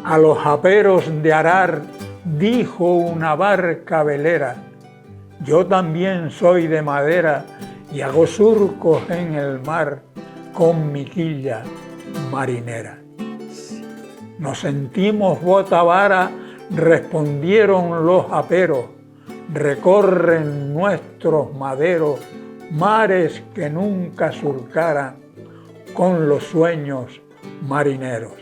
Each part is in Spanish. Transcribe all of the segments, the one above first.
A los japeros de Arar dijo una barca velera: yo también soy de madera y hago surcos en el mar con mi quilla marinera. Nos sentimos botavara, respondieron los japeros, recorren nuestros maderos mares que nunca surcaran con los sueños marineros.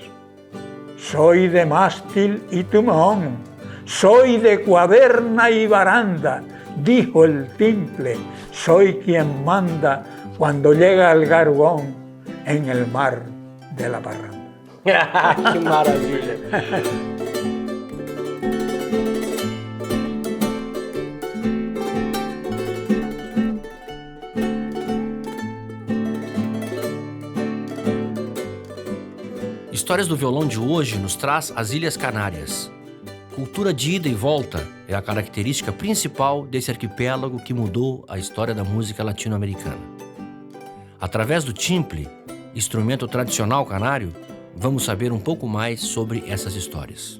Soy de mástil y timón, soy de cuaderna y baranda, dijo el timple, soy quien manda cuando llega el garbón en el mar de la parranda. Que maravilha! Histórias do Violão de hoje nos traz as Ilhas Canárias. Cultura de ida e volta é a característica principal desse arquipélago que mudou a história da música latino-americana. Através do timple, instrumento tradicional canário, vamos saber um pouco mais sobre essas histórias.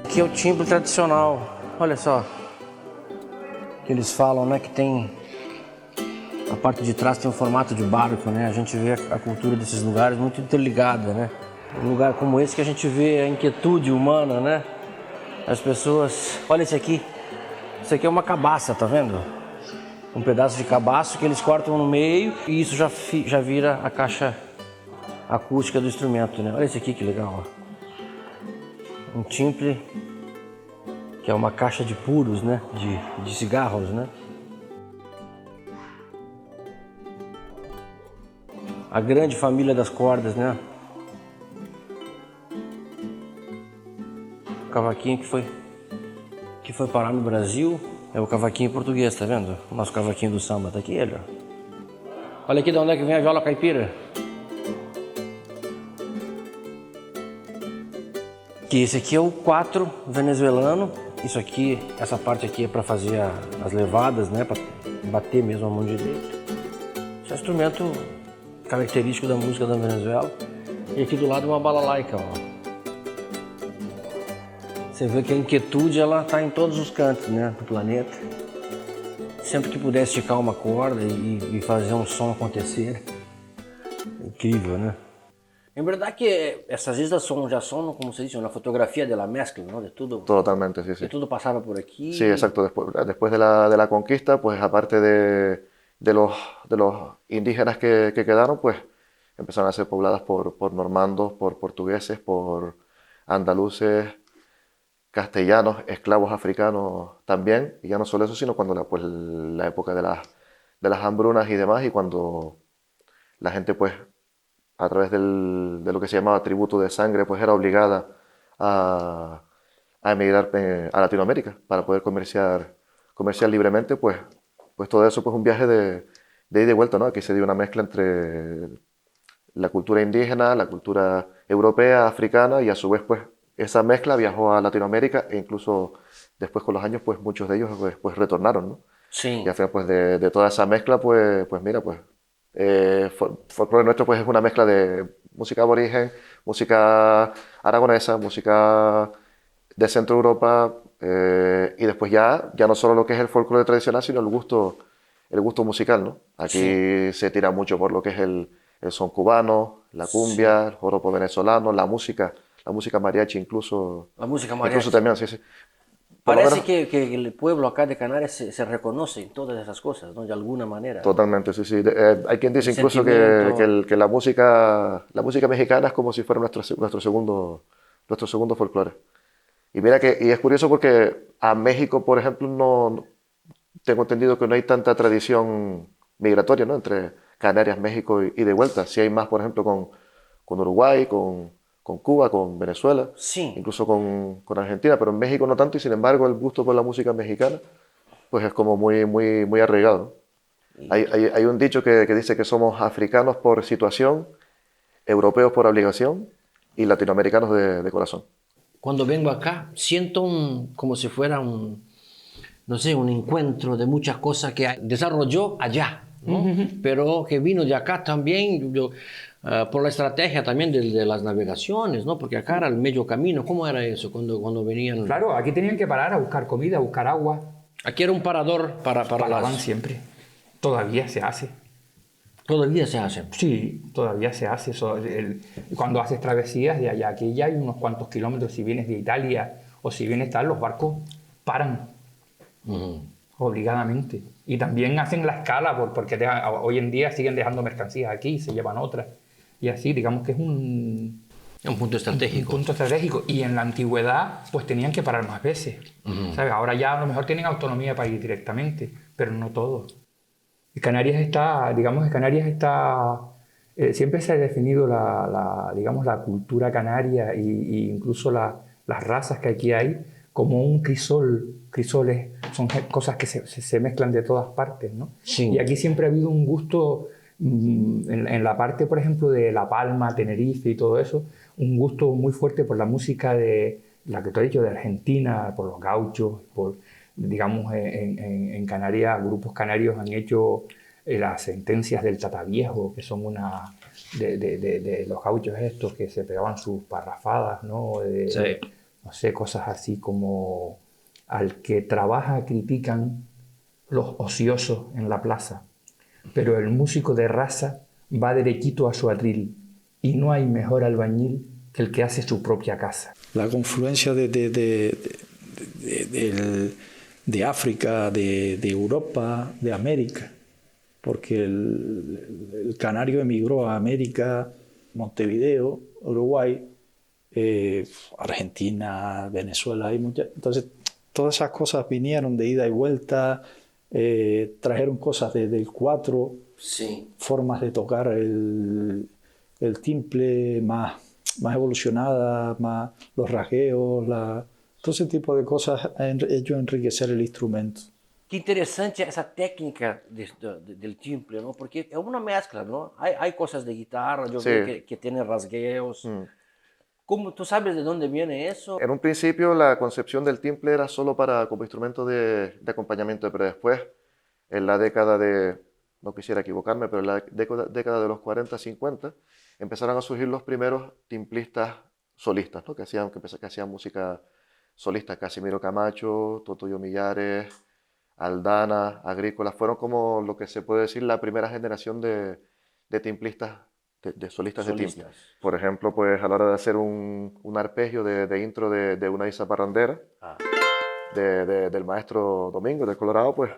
Aqui é o timbre tradicional, olha só, que eles falam, né, que tem, a parte de trás tem um formato de barco, né, a gente vê a cultura desses lugares muito interligada, né, um lugar como esse que a gente vê a inquietude humana, né, as pessoas, olha esse aqui, isso aqui é uma cabaça, tá vendo? Um pedaço de cabaço que eles cortam no meio e isso já vira a caixa acústica do instrumento, né, olha esse aqui que legal, ó. Um timbre que é uma caixa de puros, né? De cigarros, né? A grande família das cordas, né? O cavaquinho que foi parar no Brasil é o cavaquinho português, tá vendo? O nosso cavaquinho do samba tá aqui, ele, ó. Olha aqui de onde é que vem a viola caipira. Esse aqui é o 4 venezuelano, isso aqui, essa parte aqui é para fazer as levadas, né, para bater mesmo a mão direita. Esse é um instrumento característico da música da Venezuela. E aqui do lado uma balalaica, ó. Você vê que a inquietude ela está em todos os cantos, né, do planeta. Sempre que puder esticar uma corda e fazer um som acontecer, é incrível, né? En verdad que estas islas ya son, como se dice, una fotografía de la mezcla, ¿no? De todo. Totalmente, sí, sí. De todo pasaba por aquí. Sí, exacto. Después de la conquista, pues aparte de los indígenas que quedaron, pues empezaron a ser pobladas por normandos, por portugueses, por andaluces, castellanos, esclavos africanos también. Y ya no solo eso, sino cuando la época de las hambrunas y demás, y cuando la gente, pues, a través de lo que se llamaba tributo de sangre, pues era obligada a emigrar a Latinoamérica para poder comerciar comercial libremente, pues todo eso pues un viaje de ida y vuelta, ¿no? Aquí se dio una mezcla entre la cultura indígena, la cultura europea, africana, y a su vez pues esa mezcla viajó a Latinoamérica e incluso después con los años pues muchos de ellos pues retornaron, ¿no? Sí. Y al final pues de toda esa mezcla pues mira pues folclore nuestro pues es una mezcla de música aborigen, música aragonesa, música de Centro Europa y después ya no solo lo que es el folclore tradicional sino el gusto musical, ¿no? Aquí Sí. se tira mucho por lo que es el son cubano, la cumbia, el joropo venezolano, la música mariachi incluso, La música incluso mariachi. también, sí, sí. Por lo Parece menos, que el pueblo acá de Canarias se reconoce en todas esas cosas, ¿no? De alguna manera. totalmente, sí, sí. Hay quien El dice incluso sentimiento. que la música mexicana es como si fuera nuestro segundo folclore. Y mira y es curioso porque a México, por ejemplo, tengo entendido que no hay tanta tradición migratoria, ¿no? Entre Canarias, México y de vuelta. Sí hay más, por ejemplo, con Uruguay, con Cuba, con Venezuela, Sí. incluso con Argentina, pero en México no tanto y sin embargo el gusto por la música mexicana pues es como muy arraigado, ¿no? Y Hay un dicho que dice que somos africanos por situación, europeos por obligación y latinoamericanos de corazón. cuando vengo acá, siento como si fuera no sé, un encuentro de muchas cosas que desarrolló allá, ¿no? Pero que vino de acá también, por la estrategia también de las navegaciones, ¿no? Porque acá era el medio camino. ¿Cómo era eso cuando venían? Claro, aquí tenían que parar a buscar comida, a buscar agua. Aquí era un parador para Paraban las... siempre. Todavía se hace. Todo el día se hace. Sí, todavía se hace. Cuando haces travesías de allá a aquí ya hay unos cuantos kilómetros. Si vienes de Italia o si vienes tal, los barcos paran obligadamente. Y también hacen la escala porque hoy en día siguen dejando mercancías aquí y se llevan otras. Y así, digamos que es un punto estratégico. punto estratégico. Y en la antigüedad, pues tenían que parar más veces. ¿Sabes? Ahora ya a lo mejor tienen autonomía para ir directamente, pero no todos. Y Canarias está, siempre se ha definido digamos, la cultura canaria y incluso las razas que aquí hay como un crisol. Crisoles son cosas que se mezclan de todas partes, ¿no? Sí. Y aquí siempre ha habido un gusto, en la parte, por ejemplo, de La Palma, Tenerife y todo eso, un gusto muy fuerte por la música de la que te he dicho, de Argentina, por los gauchos, digamos, en Canarias, grupos canarios han hecho las sentencias del Tataviejo, que son de los gauchos estos que se pegaban sus parrafadas, ¿no? Sí. No sé, cosas así como al que trabaja critican los ociosos en la plaza, pero el músico de raza va derechito a su atril y no hay mejor albañil que el que hace su propia casa. La confluencia de África, de Europa, de América, porque el canario emigró a América, Montevideo, Uruguay, Argentina, Venezuela, entonces todas esas cosas vinieron de ida y vuelta, trajeron cosas del cuatro, Sí. formas de tocar el timple más evolucionadas, más los rasgueos, todo ese tipo de cosas han hecho enriquecer el instrumento. Qué interesante esa técnica del timbre, ¿no? Porque es una mezcla, ¿no? Hay cosas de guitarra, yo Sí. veo que tienen rasgueos. ¿Cómo, tú sabes de dónde viene eso? En un principio la concepción del timple era solo como instrumento de acompañamiento, pero después, en la década no quisiera equivocarme, pero en la década de los 40, 50, empezaron a surgir los primeros timplistas solistas, ¿no? que hacían música solista. Casimiro Camacho, Totoyo Millares, Aldana, Agrícola, fueron como lo que se puede decir la primera generación de timplistas, de solistas de timple. Por ejemplo, pues a la hora de hacer un arpegio de intro de una Isa Parrandera, del maestro Domingo del Colorado, pues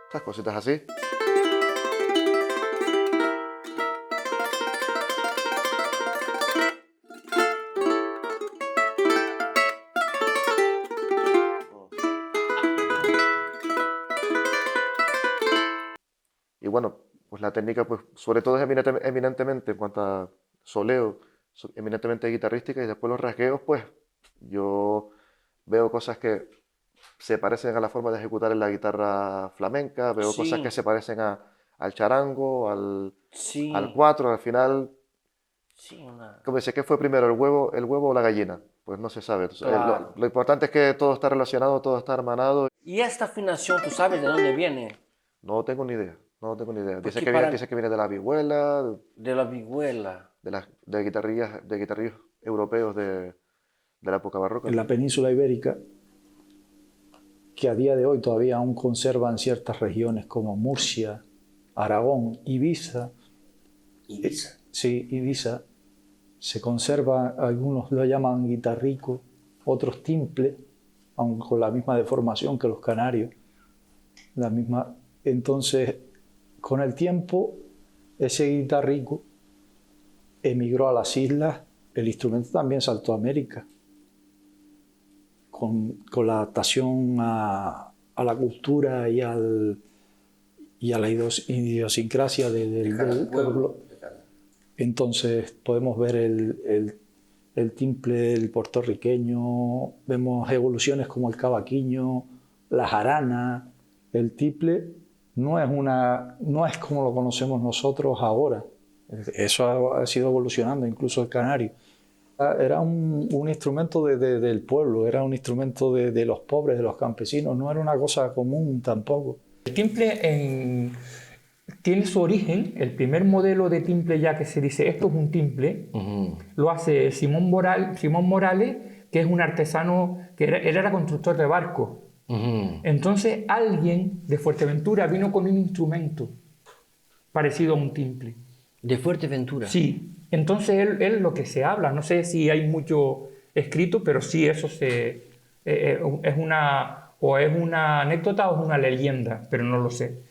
estas cositas así. Y bueno, pues la técnica, pues sobre todo es eminentemente en cuanto a soleo, eminentemente guitarrística, y después los rasgueos, pues Yo veo cosas que se parecen a la forma de ejecutar en la guitarra flamenca, veo Sí. cosas que se parecen al charango, Sí, al cuatro, al final, sí, una... como dice, ¿qué fue primero, el huevo o la gallina? Pues no se sabe. Entonces, Claro. lo importante es que todo está relacionado, todo está hermanado. ¿Y esta afinación, tú sabes de dónde viene? No tengo ni idea, no tengo ni idea. Porque para... Dice que viene de la vihuela, De la vihuela. de guitarrillos europeos de la época barroca. En la península ibérica, que a día de hoy todavía aún conservan ciertas regiones como Murcia, Aragón, Ibiza. Ibiza. Sí, Ibiza. Se conserva, algunos lo llaman guitarrico, otros timple, aun con la misma deformación que los canarios. La misma. Entonces, con el tiempo, ese guitarrico emigró a las islas, el instrumento también saltó a América. Con la adaptación a la cultura y a la idiosincrasia del pueblo. Entonces podemos ver el timple, el puertorriqueño, vemos evoluciones como el cavaquinho, la jarana. El tiple no es como lo conocemos nosotros ahora. Eso ha sido evolucionando, incluso el canario. Era un instrumento del pueblo, era un instrumento de los pobres, de los campesinos, no era una cosa común tampoco. El timple tiene su origen, el primer modelo de timple ya que se dice esto es un timple, lo hace Simón Morales, que es un artesano, él era constructor de barcos. Entonces alguien de Fuerteventura vino con un instrumento parecido a un timple. ¿De Fuerteventura? Sí, entonces él lo que se habla, no sé si hay mucho escrito, pero sí eso es una anécdota o es una leyenda, pero no lo sé.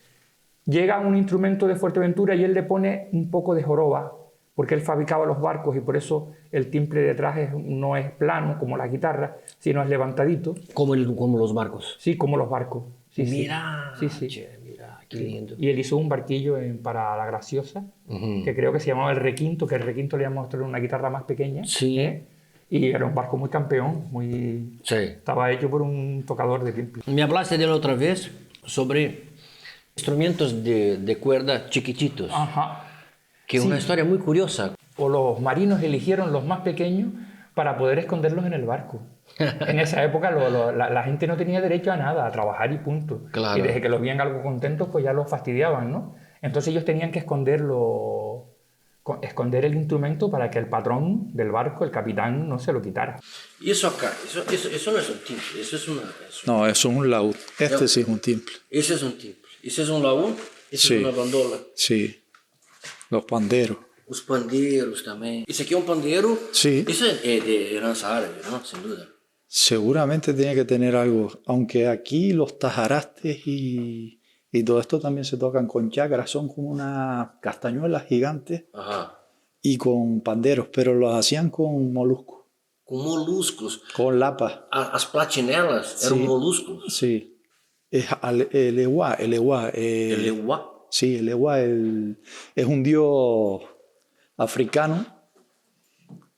Llega un instrumento de Fuerteventura y él le pone un poco de joroba, porque él fabricaba los barcos y por eso el timple detrás no es plano como la guitarra, sino es levantadito. Como los barcos. Sí, como los barcos. Sí, Mira, sí, sí. che, mira, qué lindo. Y él hizo un barquillo para la Graciosa, que creo que se llamaba el Requinto, que el Requinto le íbamos a mostrar una guitarra más pequeña. Sí. Y era un barco muy campeón, Sí. estaba hecho por un tocador de timple. Me hablaste de la otra vez sobre instrumentos de cuerda chiquititos, Ajá. que es una historia muy curiosa. O los marinos eligieron los más pequeños para poder esconderlos en el barco. En esa época la gente no tenía derecho a nada, a trabajar y punto. Claro. Y desde que los veían algo contentos, pues ya los fastidiaban, ¿no? Entonces ellos tenían que esconder el instrumento para que el patrón del barco, el capitán, no se lo quitara. Y eso acá, eso no es un timple, eso es una... No, eso es un laúd. Este sí es un timple. Ese es un timple. Ese es un laúd, ese Sí. es una bandola. Sí. Los panderos. Os pandeiros também. Esse aqui é um pandeiro. Sí. Isso é de herança árabe, ¿no? Sin duda. Seguramente tiene que tener algo, aunque aquí los tajarastes y todo esto también se tocan con chacras, son como unas castañuelas gigantes Ajá. y con panderos, pero los hacían con moluscos, Com moluscos. con lapas. As platinelas eram Sí. moluscos. Sí. Es el ewa, El euá. Sí, el ewa es un dios africano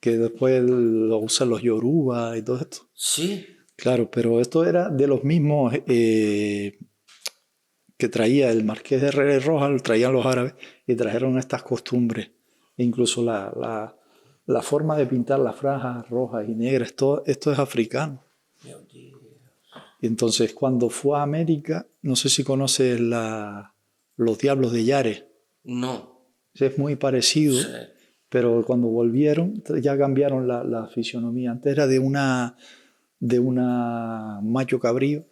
que después lo usan los yoruba y todo esto. Sí. Claro, pero esto era de los mismos que traía el marqués de Reyes Rojas, lo traían los árabes y trajeron estas costumbres. Incluso la forma de pintar las franjas rojas y negras, esto es africano. Meu Deus. Y entonces cuando fue a América, no sé si conoces los Diablos de Yare, No. es muy parecido, Sí. pero cuando volvieron ya cambiaron la fisionomía. Antes era de una macho cabrío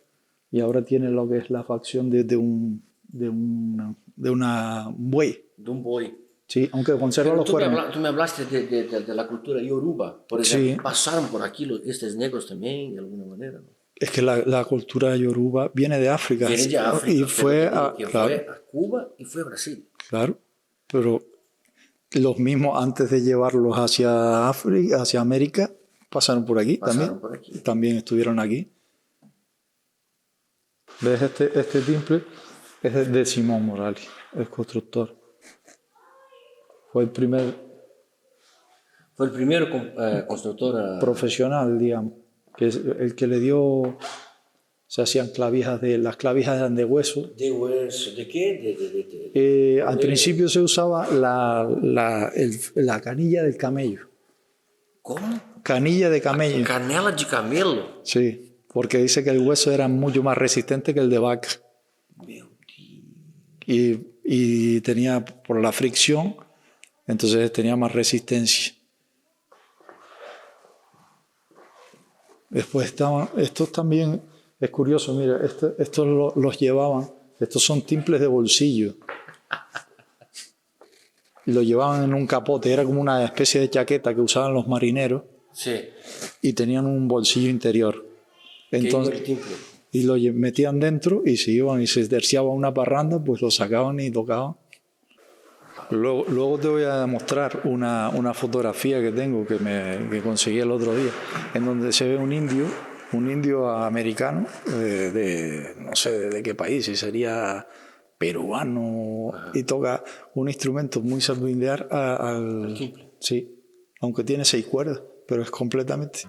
y ahora tiene lo que es la facción de una buey. De un boi. Sí, aunque conserva Pero los cuernos. tú me hablaste de la cultura yoruba. Por Sí. ejemplo, pasaron por aquí estos negros también, de alguna manera, ¿no? Es que la cultura yoruba viene de África. Viene de África. Y pero fue que claro, fue a Cuba y fue a Brasil. claro, pero los mismos antes de llevarlos hacia África, hacia América, pasaron por aquí Pasaron también. por aquí. También estuvieron aquí. ¿Ves este timple? Es de Simón Morales, el constructor. Fue el primer Fue el primero constructor profesional, digamos. que es el que le dio, se hacían clavijas, las clavijas eran de hueso. ¿De hueso? ¿De qué? Al principio se usaba la canilla del camello. ¿Cómo? Canilla de camello. Canela de camelo. Sí, porque dice que el hueso era mucho más resistente que el de vaca. Y tenía, por la fricción, entonces tenía más resistencia. Después estaban, estos también, es curioso, mira, estos los llevaban, estos son timples de bolsillo. Y los llevaban en un capote, era como una especie de chaqueta que usaban los marineros. Sí. Y tenían un bolsillo interior. Entonces, y lo metían dentro y se iban y se terciaba una parranda, pues lo sacaban y tocaban. Luego te voy a mostrar una fotografía que tengo que conseguí el otro día, en donde se ve un indio americano, no sé de qué país, si sería peruano, y toca un instrumento muy similar al timple. Sí, aunque tiene 6 cuerdas, pero es completamente.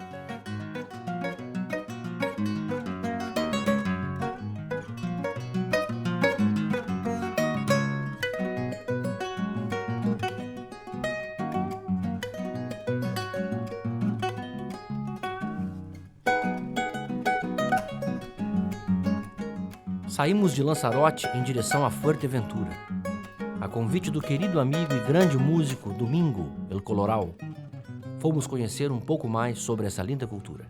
Saímos de Lanzarote em direção a Fuerteventura. A convite do querido amigo e grande músico Domingo El Coloral, fomos conhecer um pouco mais sobre essa linda cultura.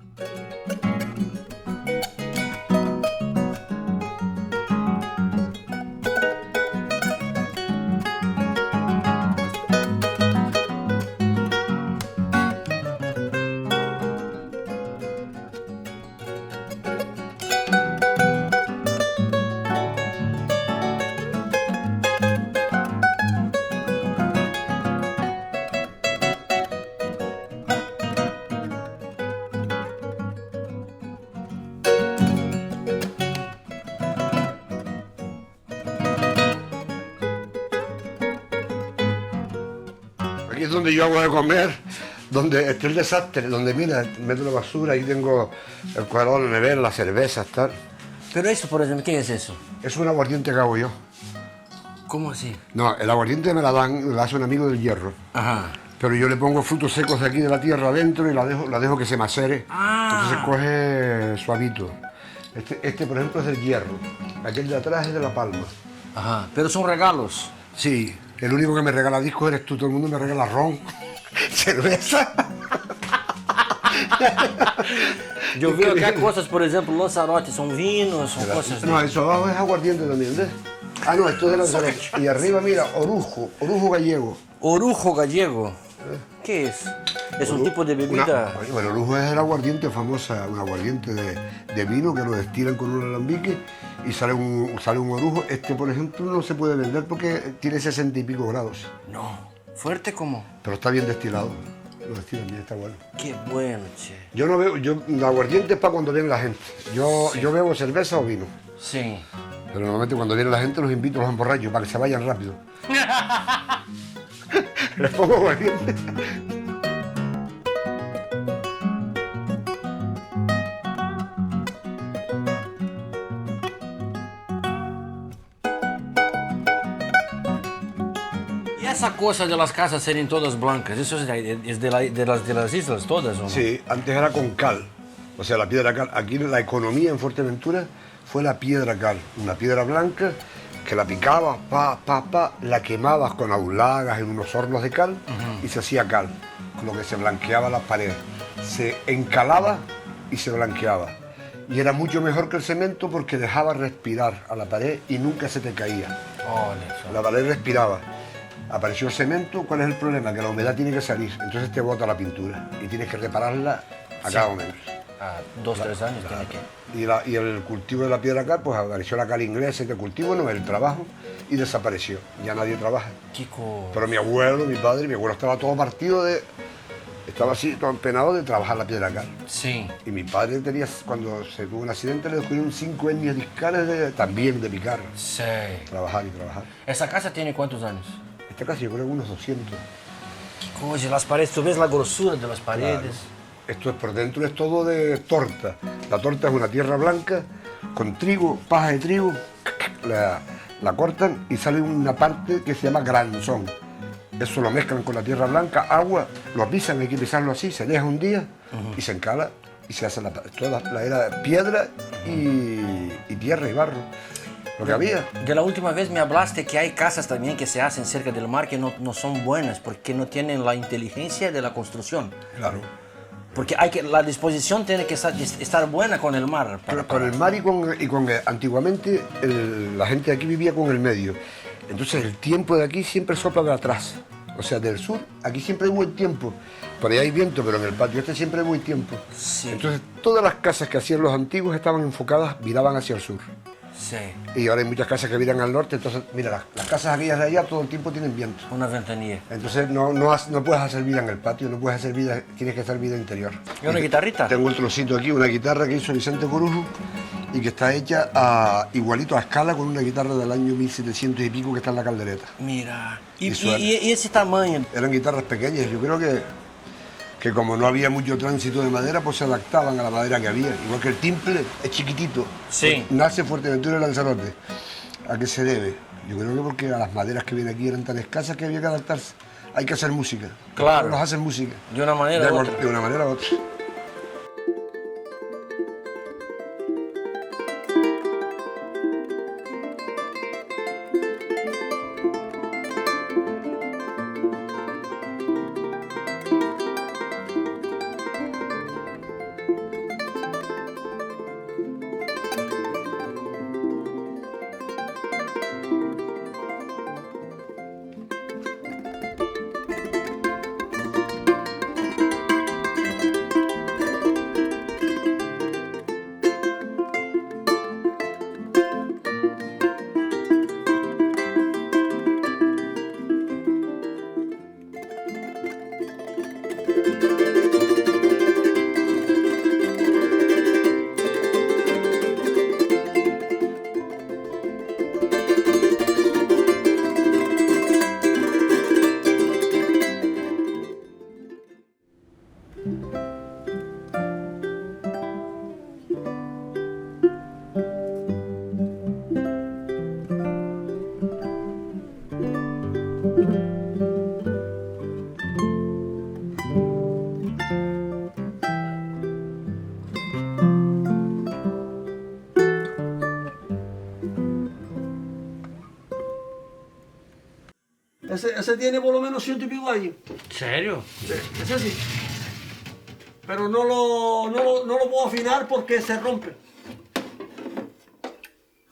Aquí es donde yo hago de comer, donde está el desastre, donde mira, meto la basura, ahí tengo el cuadro de la nevera, las cervezas, tal. Pero eso, por ejemplo, ¿qué es eso? Es un aguardiente que hago yo. ¿Cómo así? No, el aguardiente me la hace un amigo del Hierro. Ajá. Pero yo le pongo frutos secos de aquí de la tierra adentro y la dejo que se macere. Entonces coge suavito. Este, por ejemplo, es del Hierro. Aquel de atrás es de La Palma. Ajá. Pero son regalos. Sí, el único que me regala discos eres tú. Todo el mundo me regala ron, cerveza. Yo veo que hay cosas, por ejemplo, Lanzarote, son vinos, son cosas... No, eso abajo es aguardiente también, ¿ves? Ah, no, esto es de Lanzarote. Y arriba, mira, orujo gallego. Orujo gallego. ¿Qué es? ¿Es un tipo de bebida? Bueno, el orujo es el aguardiente famosa, un aguardiente de vino que lo destilan con un alambique y sale un orujo. Este, por ejemplo, no se puede vender porque tiene 60 y pico grados. No, fuerte como. Pero está bien destilado. Lo destilan bien, está bueno. Qué bueno, che. Yo no bebo, el aguardiente es para cuando viene la gente. Yo bebo cerveza o vino. Sí. Pero normalmente cuando viene la gente los invito a los emborrachos para que se vayan rápido. Les pongo aguardiente. ¿Y esa cosa de las casas serem todas blancas? ¿Eso es de las islas todas o no? Sí, antes era con cal, o sea, la piedra cal. Aquí la economía en Fuerteventura fue la piedra cal, una piedra blanca que la picabas, la quemabas con aulagas en unos hornos de cal y se hacía cal, con lo que se blanqueaba las paredes. Se encalaba y se blanqueaba. Y era mucho mejor que el cemento porque dejaba respirar a la pared y nunca se te caía. La pared respiraba. Apareció el cemento, ¿cuál es el problema? Que la humedad tiene que salir, entonces te bota la pintura y tienes que repararla a cada momento. A 2 o 3 años tiene que... Y el cultivo de la piedra cal, pues apareció la cal inglesa, el cultivo no, el trabajo, y desapareció. Ya nadie trabaja. Pero mi abuelo estaba todo partido estaba así, todo empenado de trabajar la piedra cal. Sí. Y mi padre tenía, cuando se tuvo un accidente, le descubrieron 5 etnias discales también de picar. Sí. Trabajar y trabajar. ¿Esa casa tiene cuántos años? Esta casa yo creo que unos 200. Qué cosa, las paredes, tú ves la grosura de las paredes. Claro. Esto es por dentro, es todo de torta. La torta es una tierra blanca con trigo, paja de trigo, la cortan y sale una parte que se llama granzón. Eso lo mezclan con la tierra blanca, agua, lo pisan, hay que pisarlo así, se deja un día y se encala y se hace toda la era piedra y tierra y barro. Lo que había. De la última vez me hablaste que hay casas también que se hacen cerca del mar que no son buenas porque no tienen la inteligencia de la construcción. Claro. Porque la disposición tiene que estar buena con el mar. Con el mar y con antiguamente la gente de aquí vivía con el medio. Entonces el tiempo de aquí siempre sopla de atrás. O sea, del sur, aquí siempre hay buen tiempo. Por ahí hay viento, pero en el patio este siempre hay buen tiempo. Sí. Entonces todas las casas que hacían los antiguos estaban enfocadas, miraban hacia el sur. Sí. Y ahora hay muchas casas que miran al norte, entonces, mira, las casas aquellas de allá todo el tiempo tienen viento. Una ventanilla. Entonces no puedes hacer vida en el patio, no puedes hacer vida, tienes que hacer vida interior. ¿Y una guitarrita? Tengo un trocito aquí, una guitarra que hizo Vicente Corujo y que está hecha igualito a escala con una guitarra del año 1700 y pico que está en la caldereta. Mira. Y ¿Y ese tamaño? Eran guitarras pequeñas, yo creo que como no había mucho tránsito de madera, pues se adaptaban a la madera que había. Igual que el timple es chiquitito. Sí. Pues nace Fuerteventura y Lanzarote. ¿A qué se debe? Yo creo que porque a las maderas que vienen aquí eran tan escasas que había que adaptarse. Hay que hacer música. Claro. Los hacen música. De una manera u otra. De una manera u otra. Ese tiene por lo menos 100 y pico años. ¿Serio? Sí, ese sí. Pero no lo puedo afinar porque se rompe.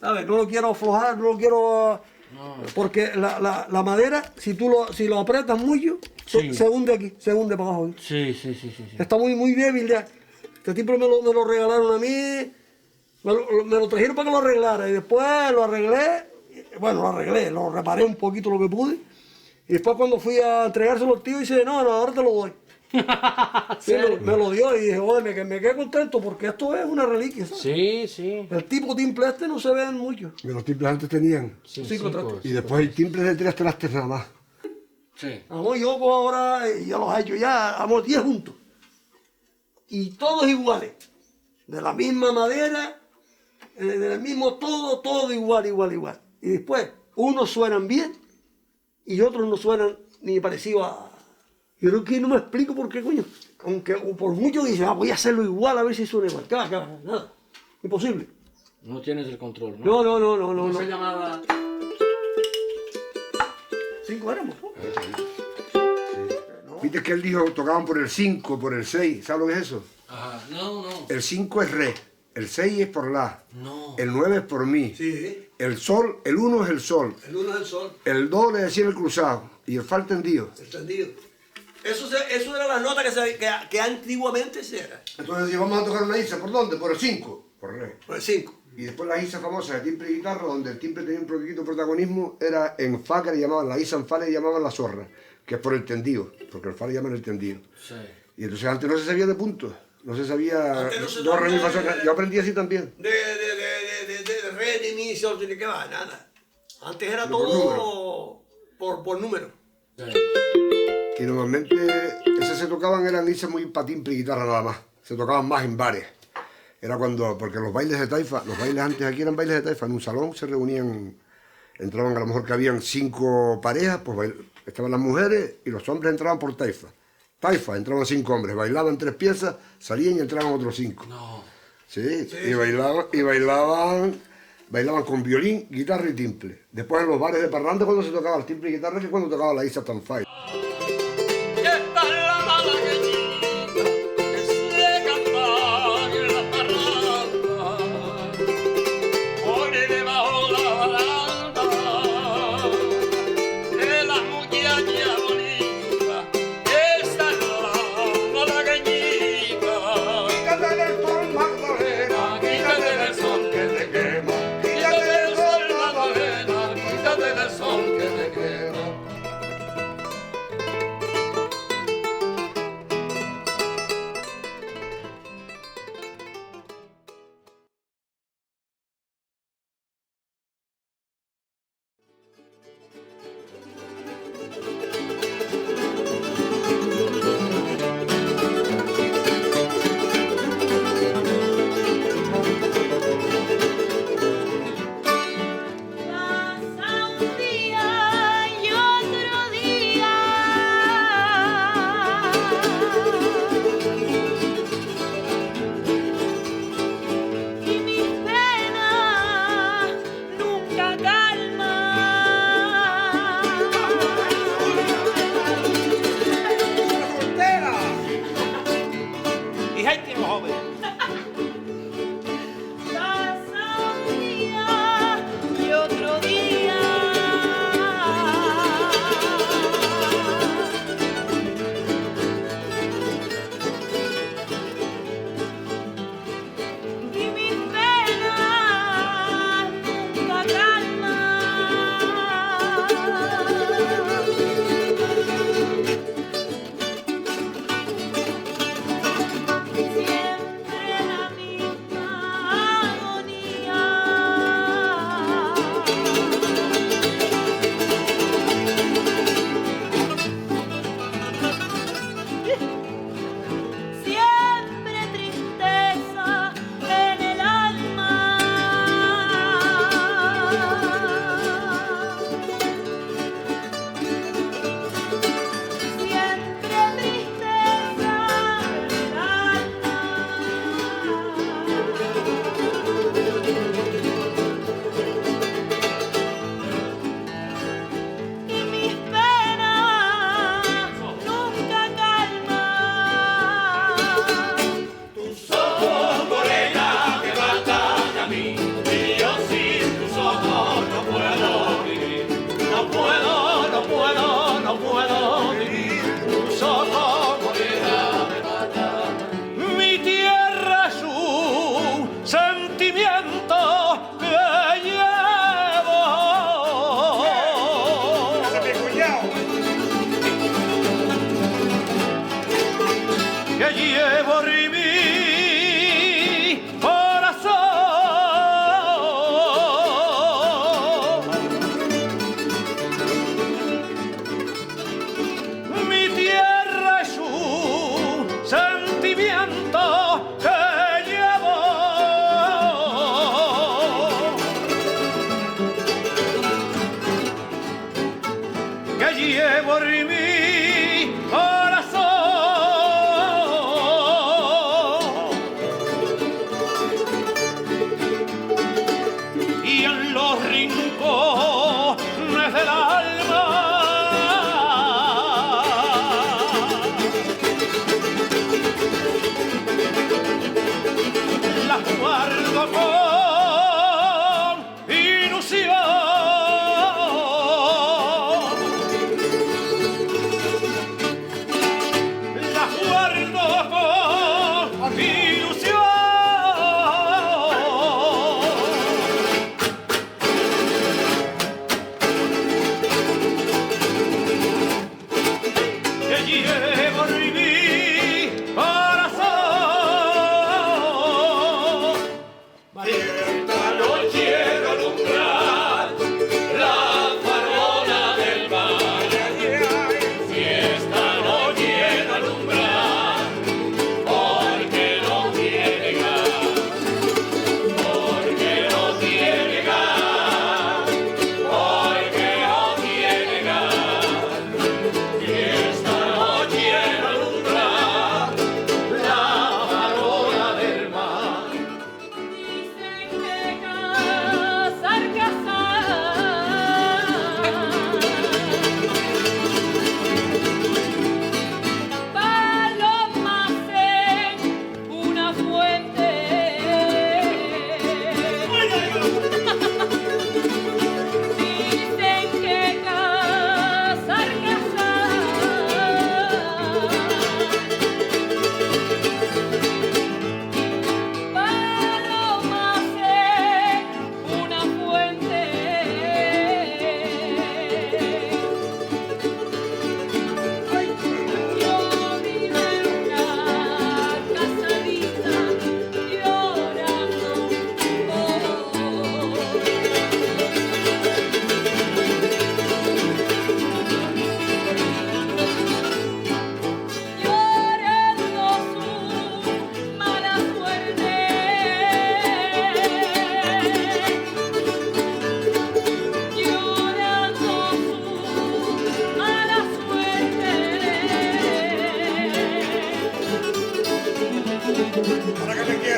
¿Sabes? No lo quiero aflojar, no lo quiero... Porque la madera, si lo aprietas mucho, Sí. se hunde aquí, se hunde para abajo. Sí. Está muy débil ya. Este tipo me lo regalaron a mí, me lo trajeron para que lo arreglara y después lo arreglé, lo reparé un poquito lo que pude y después cuando fui a entregárselo al tío dice, no, ahora te lo doy. Sí, me lo dio y dije, oye, me quedé contento porque esto es una reliquia, ¿sabes? Sí. El tipo timple este no se ven mucho. Que los timples antes tenían. Cinco trastes. Y después hay timples de 3 trastes nada más. Sí. Vamos, yo cojo ahora, ya los he hecho ya, vamos 10 juntos. Y todos iguales. De la misma madera, del mismo todo igual. Y después, unos suenan bien y otros no suenan ni parecido a... Yo creo que no me explico por qué, coño. Aunque por mucho dicen, voy a hacerlo igual a ver si suena igual. ¿Qué va? Nada. Imposible. No tienes el control, ¿no? No. ¿Cómo se llamaba? 5 éramos, ¿no? Viste que él dijo, tocaban por el 5, por el 6. ¿Sabes lo que es eso? Ajá. No. El 5 es re, el 6 es por la, No. el 9 es por mi, Sí. el sol, el 1 es el sol, El uno es el sol. el 2 le decía el cruzado y el fa tendido. Entendido. Eso era la nota que antiguamente se era. Entonces si vamos a tocar una isa, ¿por dónde? Por el 5, por re. Por el 5. Y después la isa famosa de timbre y guitarra, donde el timbre tenía un poquito de protagonismo, era en fa que le llamaban, la isa en fa le llamaban la zorra, que es por el tendido, porque el fa le llaman el tendido. Sí. Y entonces antes no se sabía de puntos, no se sabía, Antes no se do, re, mi, fa, sol, sabía yo aprendí así también. De re, de mi, sol, de qué va, nada. Antes era Por todo por número. Y normalmente ese se tocaban eran irse muy para timbre y guitarra nada más. Se tocaban más en bares. Era cuando, porque los bailes de taifa, los bailes antes aquí eran bailes de taifa, en un salón se reunían, entraban a lo mejor que habían 5 parejas, pues estaban las mujeres y los hombres entraban por taifa. Taifa, entraban 5 hombres, bailaban 3 piezas, salían y entraban otros 5. No. Sí, y bailaban con violín, guitarra y timple. Después en los bares de parranda cuando se tocaba el timple y guitarra, que cuando tocaba la Isa Tanfay.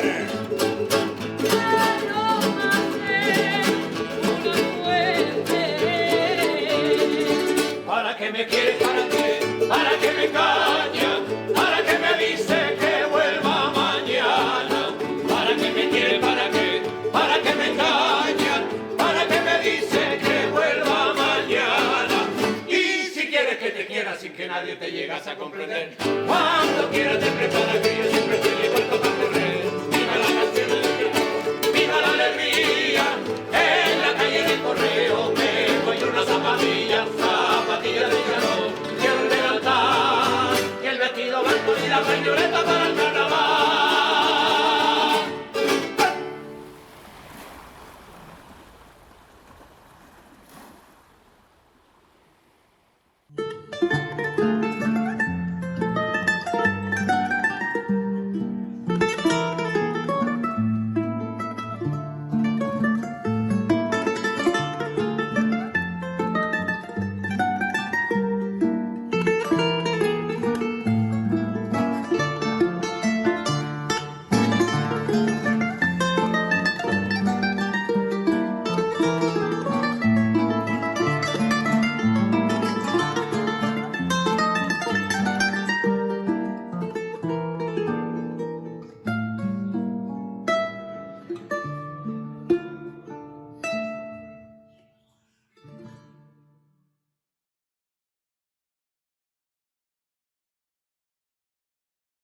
viene. ¿Para qué me quiere? ¿Para qué? ¿Para qué me engaña? ¿Para qué me dice que vuelva mañana? ¿Para qué me quiere? ¿Para qué? ¿Para qué me engaña? ¿Para qué me dice que vuelva mañana? Y si quieres que te quiera sin que nadie te llegas a comprender, cuando quieras te prepara que yo siempre estoy dispuesto a correr.